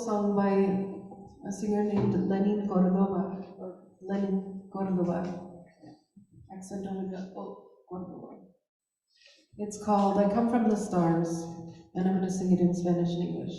sung by a singer named Lenin Cordova. Cordova. It's called I Come From the Stars, and I'm going to sing it in Spanish and English.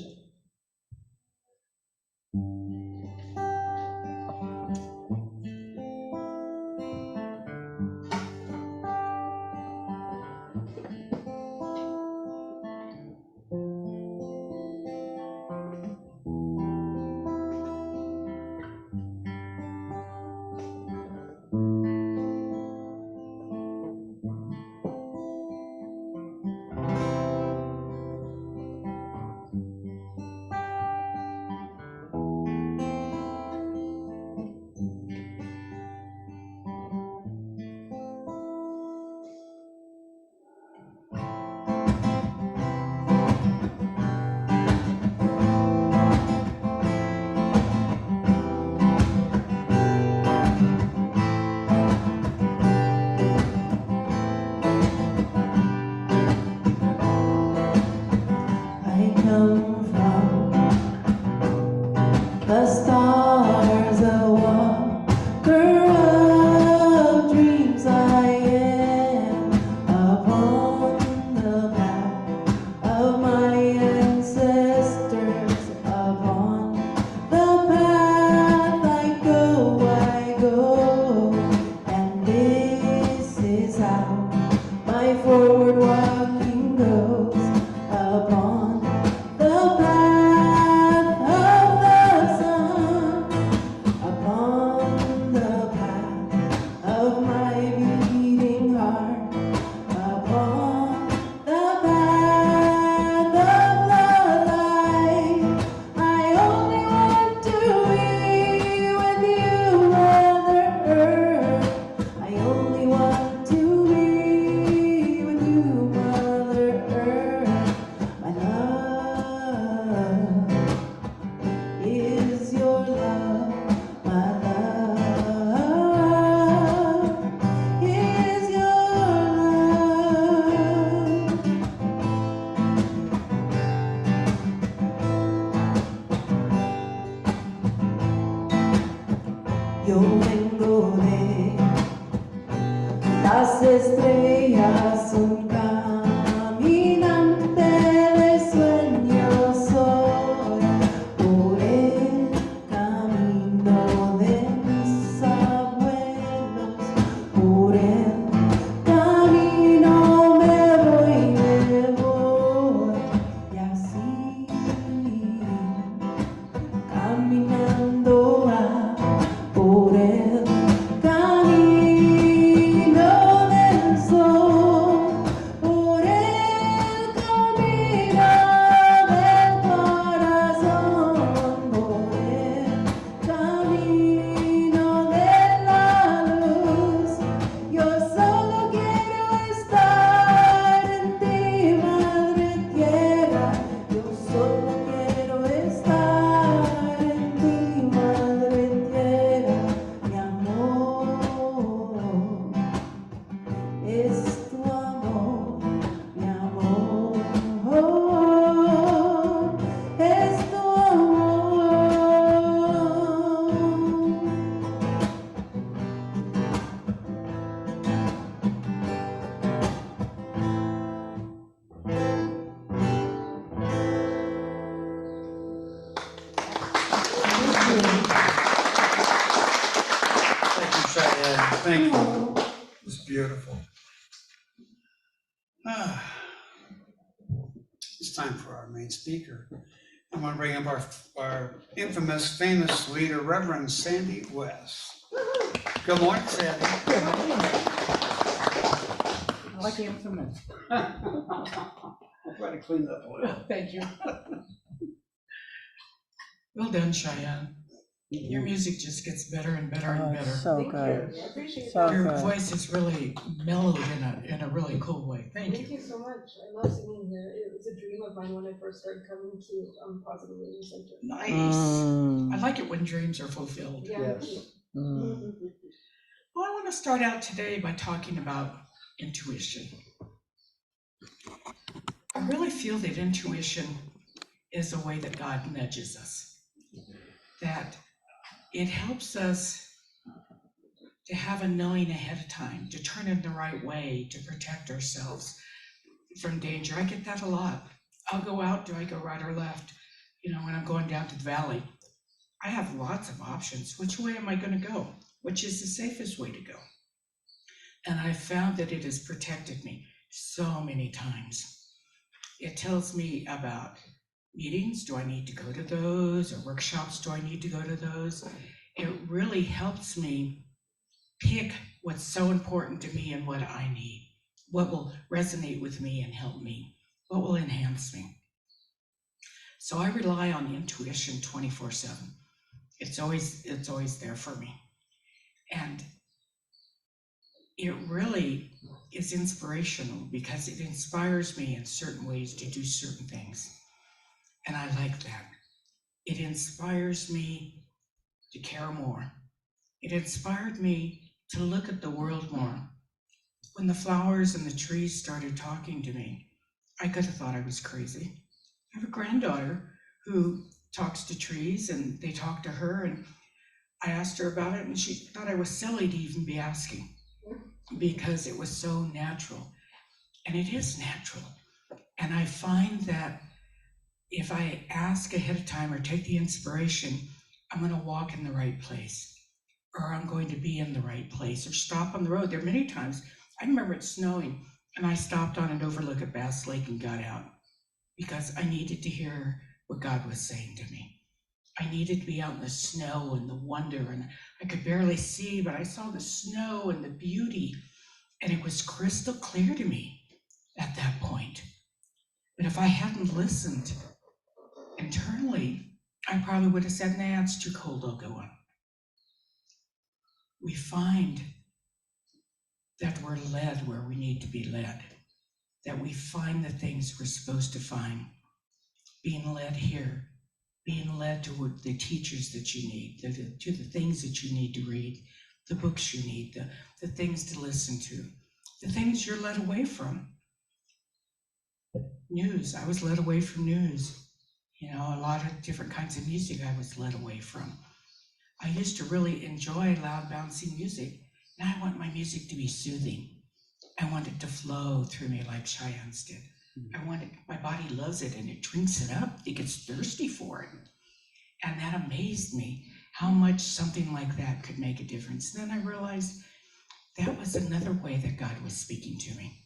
The stars, a walker of dreams I am, upon the path of my ancestors, upon the path I go, and this is how my forward walking goes, upon the path of my beating heart, upon the path of the light. I only want to be with you, Mother Earth. I only want to be with you, Mother Earth. My love is your love, my love. Yo vengo de las estrellas, un caminante de sueños soy, por el camino de mis abuelos, por el camino me voy, y así caminando por el camino del sol, por el camino del corazón, por el camino de la luz. Yo solo quiero estar en ti, Madre Tierra. Yo solo quiero estar en ti, Madre Tierra. Mi amor es tu amor, mi amor es tu amor. Thank you, Cheyenne. Thank you. It was beautiful. It's time for our main speaker. I'm going to bring up our infamous, famous leader, Rev Sandy West. Good morning, Sandy. Good morning. I like infamous. I'll try to clean it up a little. Thank you. Well done, Cheyenne. Your music just gets better and better and better. So good. I appreciate So that. Your good. voice is really mellowed in a really cool way. Thank Thank you. you so much. I love singing here. It was a dream of mine when I first started coming to Positive Living Center. Nice. I like it when dreams are fulfilled. Yeah, Yes. me too. Well, I want to start out today by talking about intuition. I really feel that intuition is a way that God nudges us. that it helps us to have a knowing ahead of time, to turn in the right way, to protect ourselves from danger. I get that a lot. I'll go out, do I go right or left? You know, when I'm going down to the valley, I have lots of options. Which way am I going to go? Which is the safest way to go? And I found that it has protected me so many times. It tells me about meetings. Do I need to go to those? Or workshops? Do I need to go to those? It really helps me pick what's so important to me and what I need. What will resonate with me and help me? What will enhance me? So I rely on intuition 24/7. It's always there for me. And it really is inspirational because it inspires me in certain ways to do certain things. And I like that. It inspires me to care more. It inspired me to look at the world more. When the flowers and the trees started talking to me, I could have thought I was crazy. I have a granddaughter who talks to trees and they talk to her, and I asked her about it and she thought I was silly to even be asking because it was so natural. And it is natural. And I find that if I ask ahead of time or take the inspiration, I'm going to walk in the right place, or I'm going to be in the right place, or stop on the road. There are many times, I remember it snowing, and I stopped on an overlook at Bass Lake and got out because I needed to hear what God was saying to me. I needed to be out in the snow and the wonder, and I could barely see, but I saw the snow and the beauty, and it was crystal clear to me at that point. But if I hadn't listened internally, I probably would have said, nah, it's too cold, I'll go on. We find that we're led where we need to be led, that we find the things we're supposed to find, being led here, being led to the teachers that you need, to the things that you need to read, the books you need, the things to listen to, the things you're led away from. News, I was led away from news. You know, a lot of different kinds of music I was led away from. I used to really enjoy loud, bouncy music. Now I want my music to be soothing. I want it to flow through me like Cheyenne's did. I want it, my body loves it and it drinks it up. It gets thirsty for it. And that amazed me, how much something like that could make a difference. Then I realized that was another way that God was speaking to me,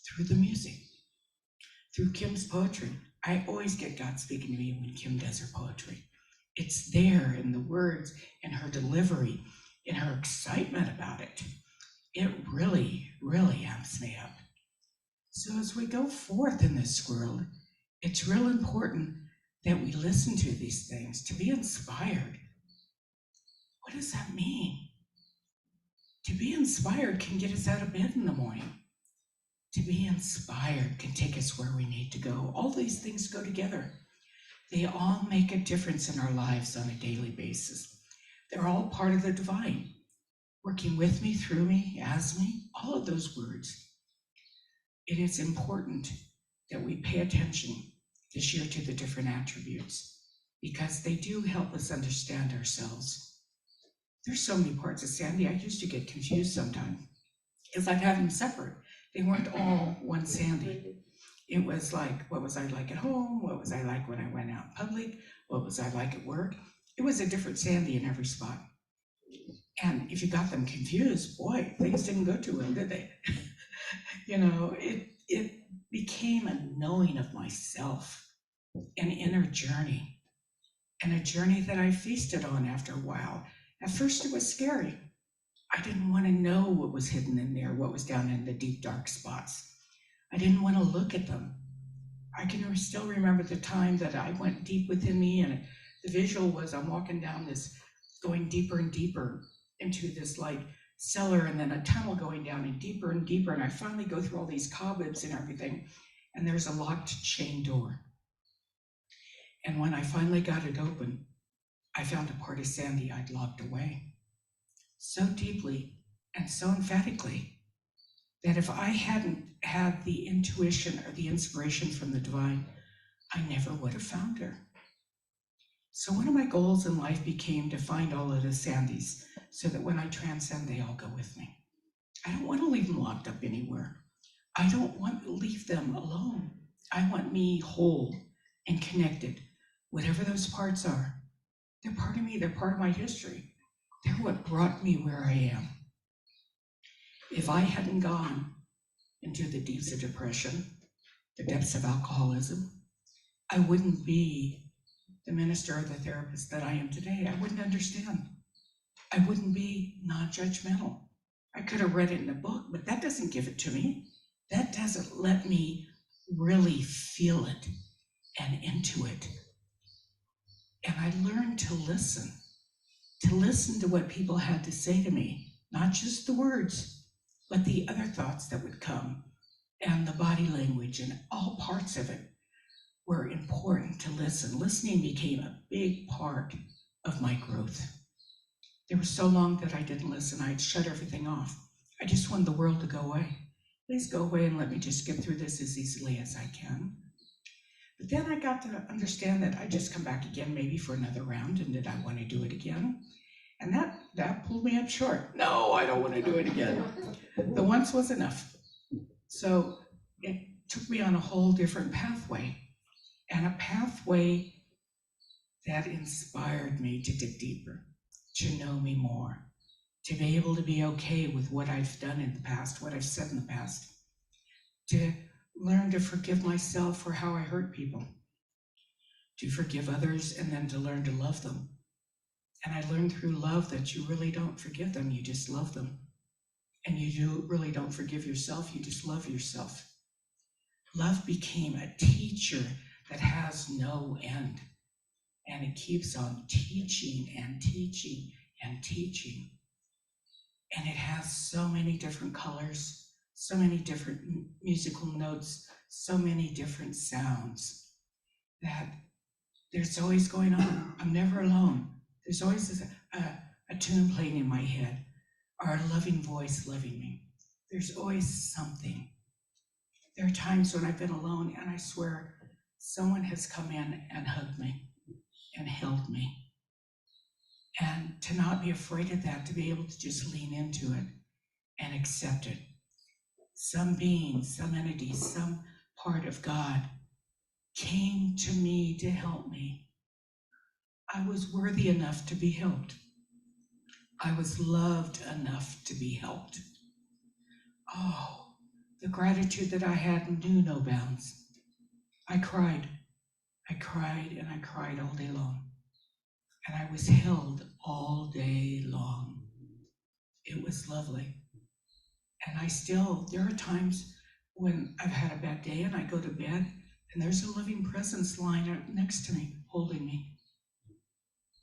through the music, through Kim's poetry. I always get God speaking to me when Kim does her poetry. It's there in the words, in her delivery, in her excitement about it. It really, really amps me up. So as we go forth in this world, it's real important that we listen to these things, to be inspired. What does that mean? To be inspired can get us out of bed in the morning. To be inspired can take us where we need to go. All these things go together. They all make a difference in our lives on a daily basis. They're all part of the divine, working with me, through me, as me, all of those words. It is important that we pay attention this year to the different attributes because they do help us understand ourselves. There's so many parts of Sandy, I used to get confused sometimes. It's like having them separate. They weren't all one Sandy. It was like, what was I like at home? What was I like when I went out in public? What was I like at work? It was a different Sandy in every spot. And if you got them confused, boy, things didn't go too well, did they? You know, it became a knowing of myself, an inner journey, and a journey that I feasted on after a while. At first it was scary. I didn't want to know what was hidden in there, what was down in the deep, dark spots. I didn't want to look at them. I can still remember the time that I went deep within me, and the visual was I'm walking down this, going deeper and deeper into this like cellar, and then a tunnel going down and deeper, and I finally go through all these cobwebs and everything, and there's a locked chain door. And when I finally got it open, I found a part of Sandy I'd locked away so deeply and so emphatically that if I hadn't had the intuition or the inspiration from the divine, I never would have found her. So one of my goals in life became to find all of the Sandys so that when I transcend, they all go with me. I don't want to leave them locked up anywhere. I don't want to leave them alone. I want me whole and connected, whatever those parts are. They're part of me, they're part of my history. They're what brought me where I am. If I hadn't gone into the deeps of depression, the depths of alcoholism, I wouldn't be the minister or the therapist that I am today. I wouldn't understand. I wouldn't be non-judgmental. I could have read it in a book, but that doesn't give it to me. That doesn't let me really feel it and into it. And I learned to listen to what people had to say to me, not just the words, but the other thoughts that would come, and the body language, and all parts of it were important to listen. Listening became a big part of my growth. There was so long that I didn't listen. I'd shut everything off. I just wanted the world to go away. Please go away and let me just get through this as easily as I can. But then I got to understand that I'd just come back again, maybe for another round, and did I want to do it again? And that pulled me up short. No, I don't want to do it again. The once was enough. So it took me on a whole different pathway, and a pathway that inspired me to dig deeper, to know me more, to be able to be okay with what I've done in the past, what I've said in the past, to learn to forgive myself for how I hurt people, to forgive others, and then to learn to love them. And I learned through love that you really don't forgive them, you just love them. And you really don't forgive yourself, you just love yourself. Love became a teacher that has no end. And it keeps on teaching and teaching and teaching. And it has so many different colors, so many different musical notes, so many different sounds that there's always going on. I'm never alone. There's always a tune playing in my head, or a loving voice loving me. There's always something. There are times when I've been alone and I swear someone has come in and hugged me and held me. And to not be afraid of that, to be able to just lean into it and accept it. Some being, some entity, some part of God came to me to help me. I was worthy enough to be helped. I was loved enough to be helped. Oh, the gratitude that I had knew no bounds. I cried, and I cried all day long. And I was held all day long. It was lovely. And there are times when I've had a bad day and I go to bed and there's a loving presence lying up next to me, holding me.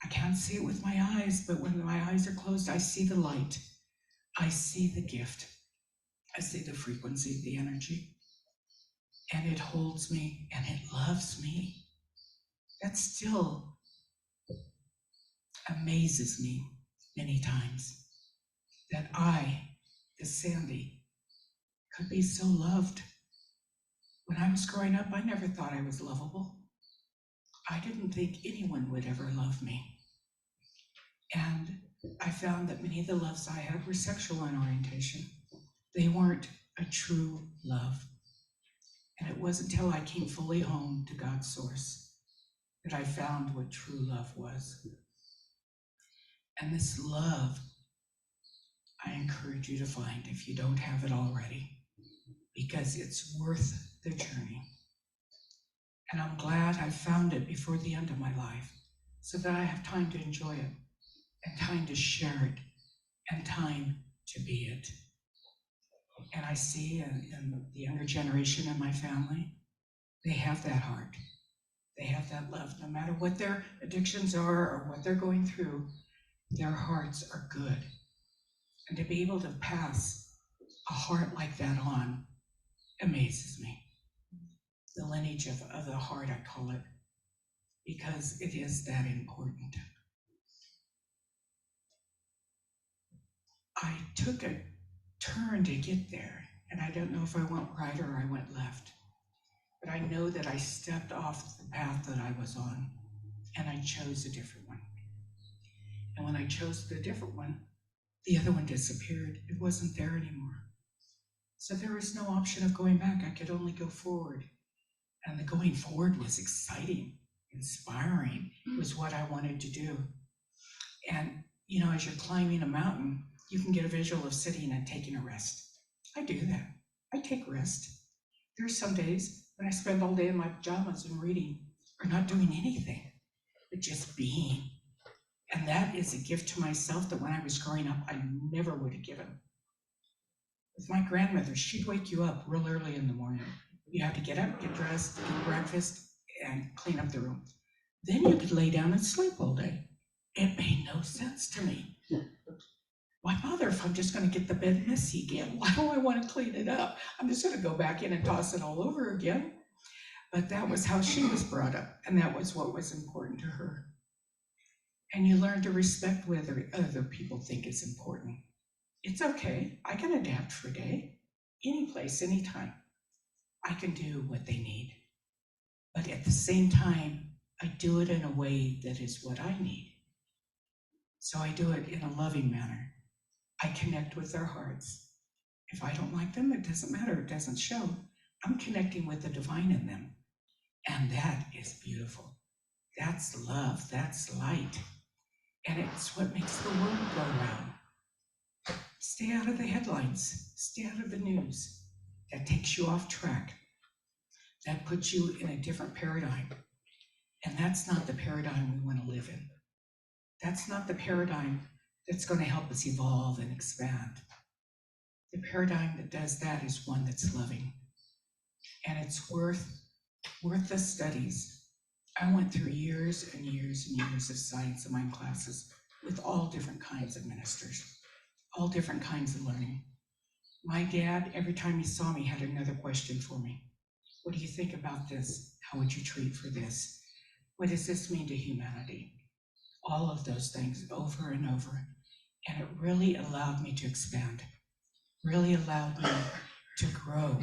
I can't see it with my eyes, but when my eyes are closed, I see the light. I see the gift. I see the frequency, the energy. And it holds me and it loves me. That still amazes me many times, that I, the Sandy, could be so loved. When I was growing up, I never thought I was lovable. I didn't think anyone would ever love me. And I found that many of the loves I had were sexual in orientation. They weren't a true love. And it wasn't until I came fully home to God's source that I found what true love was. And this love, I encourage you to find if you don't have it already, because it's worth the journey. And I'm glad I found it before the end of my life, so that I have time to enjoy it, and time to share it, and time to be it. And I see in the younger generation in my family, they have that heart. They have that love. No matter what their addictions are or what they're going through, their hearts are good. And to be able to pass a heart like that on amazes me. The lineage of the heart, I call it, because it is that important. I took a turn to get there, and I don't know if I went right or I went left, but I know that I stepped off the path that I was on. and I chose a different one. And when I chose the different one, the other one disappeared. It wasn't there anymore. So there was no option of going back. I could only go forward. And the going forward was exciting, inspiring. It was what I wanted to do. And, you know, as you're climbing a mountain, you can get a visual of sitting and taking a rest. I do that. I take rest. There's some days when I spend all day in my pajamas and reading or not doing anything, but just being. And that is a gift to myself that when I was growing up, I never would have given. With my grandmother, she'd wake you up real early in the morning. You had to get up, get dressed, get breakfast, and clean up the room. Then you could lay down and sleep all day. It made no sense to me. Why bother if I'm just going to get the bed messy again? Why do I want to clean it up? I'm just going to go back in and toss it all over again. But that was how she was brought up, and that was what was important to her. And you learn to respect what other people think is important. It's okay. I can adapt for a day, any place, anytime. I can do what they need. But at the same time, I do it in a way that is what I need. So I do it in a loving manner. I connect with their hearts. If I don't like them, it doesn't matter. It doesn't show. I'm connecting with the divine in them. And that is beautiful. That's love. That's light. And it's what makes the world go round. Stay out of the headlines. Stay out of the news. That takes you off track. That puts you in a different paradigm. And that's not the paradigm we want to live in. That's not the paradigm that's going to help us evolve and expand. The paradigm that does that is one that's loving. And it's worth the studies. I went through years and years and years of science in my classes with all different kinds of ministers, all different kinds of learning. My dad, every time he saw me, had another question for me. What do you think about this? How would you treat for this? What does this mean to humanity? All of those things over and over. And it really allowed me to expand, really allowed me to grow.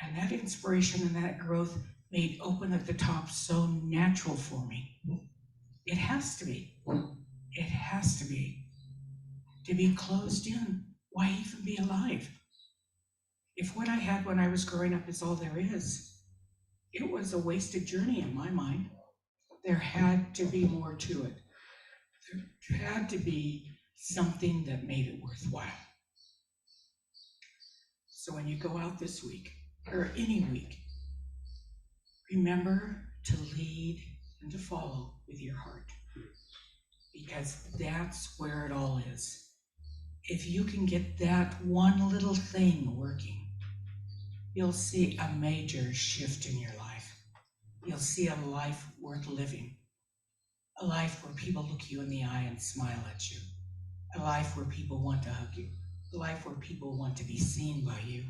And that inspiration and that growth made open at the top so natural for me. It has to be. It has to be. To be closed in, why even be alive? If what I had when I was growing up is all there is, it was a wasted journey in my mind. There had to be more to it. There had to be something that made it worthwhile. So when you go out this week, or any week, remember to lead and to follow with your heart, because that's where it all is. If you can get that one little thing working, you'll see a major shift in your life. You'll see a life worth living, a life where people look you in the eye and smile at you, a life where people want to hug you, a life where people want to be seen by you,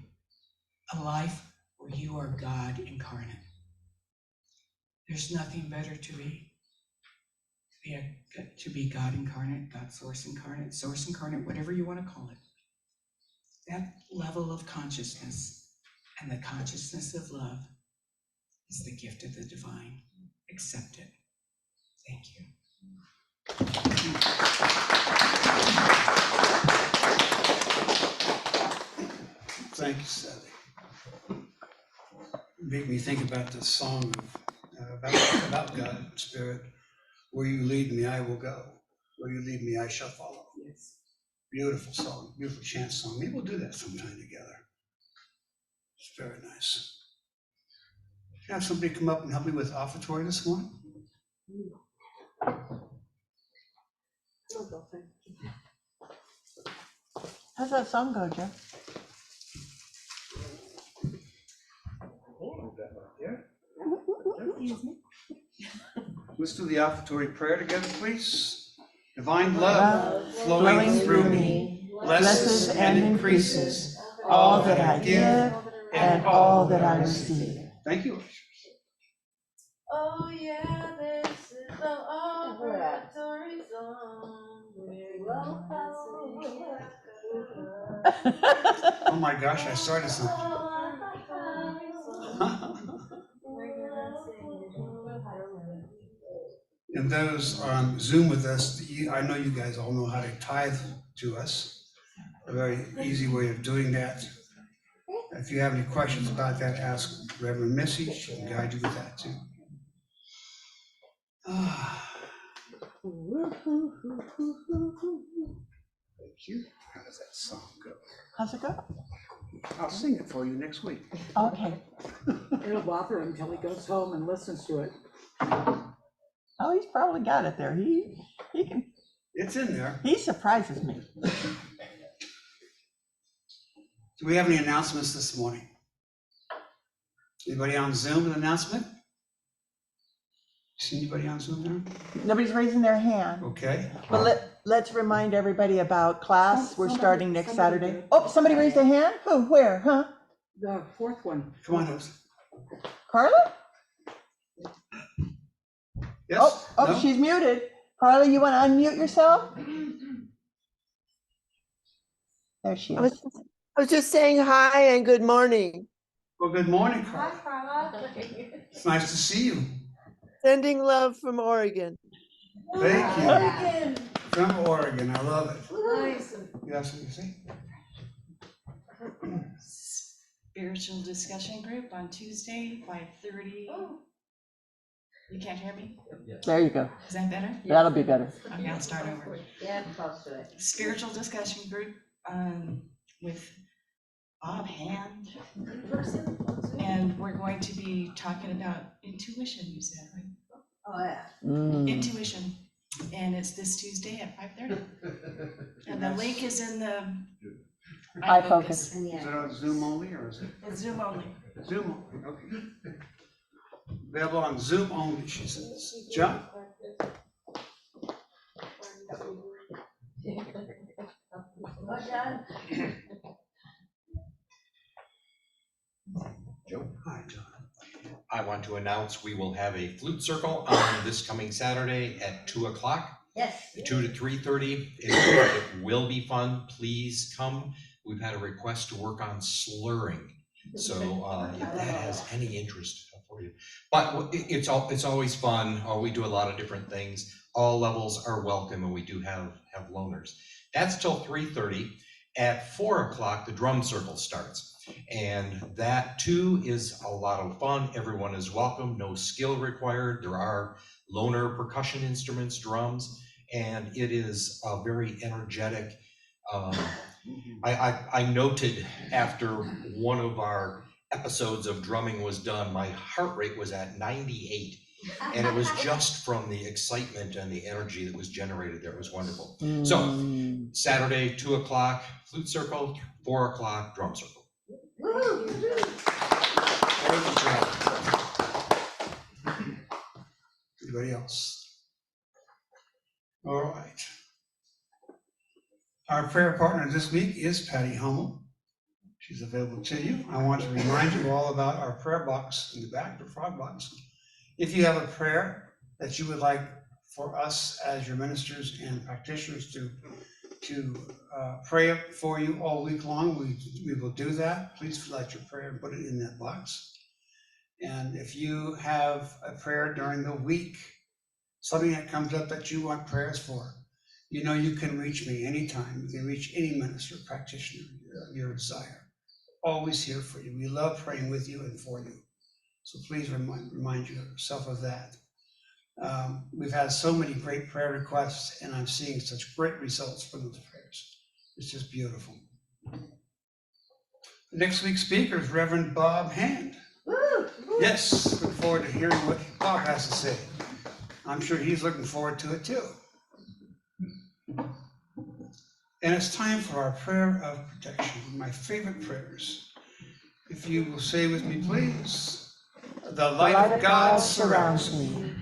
a life where you are God incarnate. There's nothing better to be God incarnate, God source incarnate, whatever you want to call it. That level of consciousness and the consciousness of love is the gift of the divine. Accept it. Thank you. Thank you, Sally. Made me think about the song about God, Spirit. Where you lead me, I will go. Where you lead me, I shall follow. Yes. Beautiful song, beautiful chant song. Maybe we'll do that sometime together. It's very nice. Have somebody come up and help me with offertory this morning? How's that song go, Jeff? Let's do the offertory prayer together, please. Divine love flowing through me blesses and increases all that I give and all that I receive. Thank you. Oh yeah, this is the offertory song. Oh my gosh, I started something. And those on Zoom with us, I know you guys all know how to tithe to us. A very easy way of doing that. If you have any questions about that, ask Reverend Missy. She can guide you with that too. Thank you. How does that song go? How's it go? I'll sing it for you next week. Okay. It'll bother him until he goes home and listens to it. Oh, he's probably got it there. He can, It's in there. he surprises me. Do we have any announcements this morning? Anybody on Zoom, an announcement? See anybody on Zoom there? Nobody's raising their hand. Okay. But let's remind everybody about class. We're starting next Saturday. Oh, somebody raised a hand? Who, where, huh? The fourth one. Come on, Rose. Carla? Yes? Oh, No? she's muted. Carla, you want to unmute yourself? There she is. I was just saying hi and good morning. Well, good morning, Hi, Carla. Carla. It's nice to see you. Sending love from Oregon. Thank you. Oregon. From Oregon, I love it. Nice. You have something to say? Spiritual discussion group on Tuesday, 5:30. Oh. You can't hear me? There you go. Is that better? That'll be better. Okay, I'll start over. Yeah, close to it. Spiritual discussion group with Bob Hand. And we're going to be talking about intuition, you said, right? Oh, yeah. Intuition. And it's this Tuesday at 5:30. And the link is in the iFocus. And Is yeah. it on Zoom only or is it? It's Zoom only. Zoom only, okay. Available on Zoom only, she says. John? What, John? Joe, Hi, John. I want to announce we will have a flute circle on this coming Saturday at 2 o'clock, Yes. 2 to 3:30. It will be fun. Please come. We've had a request to work on slurring. So if that has any interest for you. But it's always fun. We do a lot of different things. All levels are welcome, and we do have loners. That's till 3:30. At 4 o'clock, the drum circle starts. And that too is a lot of fun. Everyone is welcome, no skill required. There are loner percussion instruments, drums, and it is a very energetic. I noted after one of our episodes of drumming was done, my heart rate was at 98. And it was just from the excitement and the energy that was generated there. It was wonderful. So Saturday, 2 o'clock, flute circle, 4 o'clock, drum circle. Anybody else? All right. Our prayer partner this week is Patty Hummel. She's available to you. I want to remind you all about our prayer box in the back, the frog box. If you have a prayer that you would like for us as your ministers and practitioners to pray for you all week long, we will do that. Please fill out your prayer and put it in that box. And if you have a prayer during the week, something that comes up that you want prayers for, you know you can reach me anytime. You can reach any minister, practitioner, your desire. Always here for you. We love praying with you and for you. So please remind yourself of that. We've had so many great prayer requests, and I'm seeing such great results from those prayers. It's just beautiful. Next week's speaker is Reverend Bob Hand. Yes, look forward to hearing what Bob has to say. I'm sure he's looking forward to it too. And it's time for our prayer of protection, my favorite prayers. If you will say with me, please. The light of God surrounds me.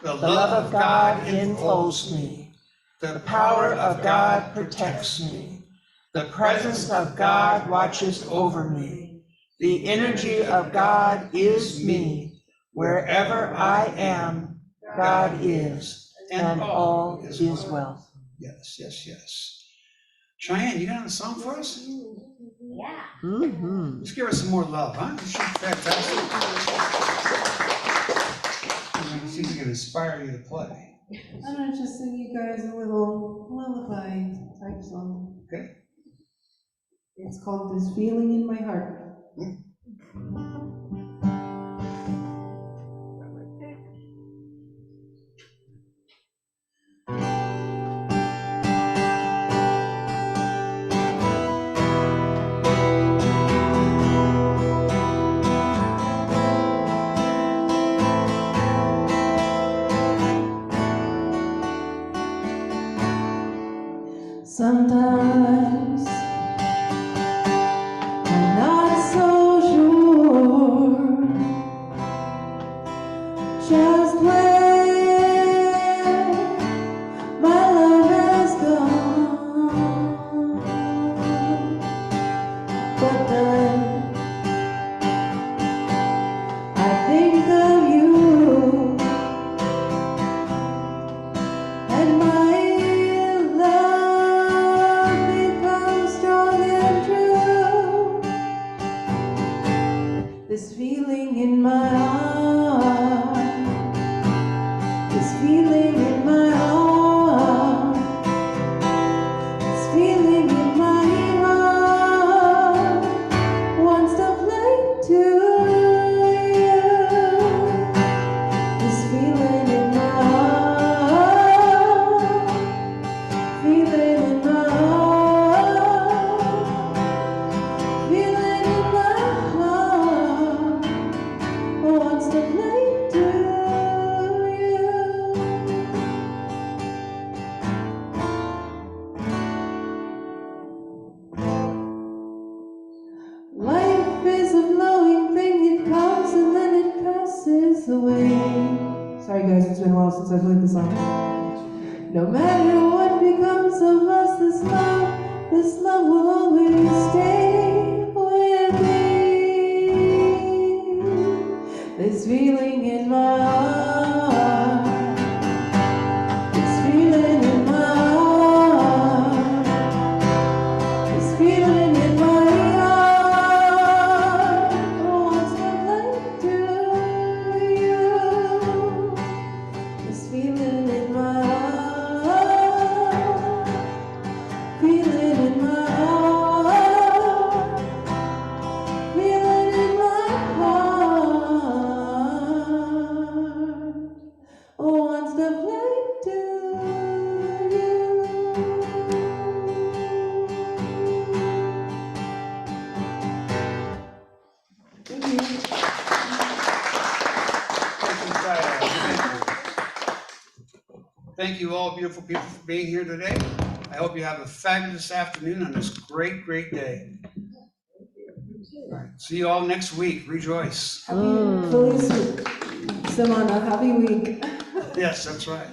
The love of God enfolds me. The power of God protects me. The presence of God watches over me. The energy of God is me. Wherever I am, God is, and all is well. Yes, yes, yes. Cheyenne, you got a song for us? Yeah. Let's give her some more love, huh? She's fantastic. See if we can inspire you to play. I'm gonna just sing you guys a little lullaby type song. Okay. It's called This Feeling in My Heart. Sometimes I'm not so sure just where my love has gone, but then I think of you and my love becomes strong and true. This feeling in my heart, this feeling in my heart, this feeling in my heart wants to play to you. This feeling in my heart, feeling in my heart, feeling in my heart wants to play to you. Life is a flowing thing, it comes and then it passes away. Sorry guys, it's been a while since I played the song. No matter what becomes of us, this love will always stay with me. This feeling in my heart, this feeling in my heart, this feeling in my heart wants to play to you. This feeling in my heart, feeling in my heart, feeling in my heart wants to play to you. Thank you. Thank you all beautiful people for being here today. I hope you have a fabulous afternoon on this great, great day. All right, see you all next week. Rejoice. Happy Feliz Semana. Happy week. Yes, that's right.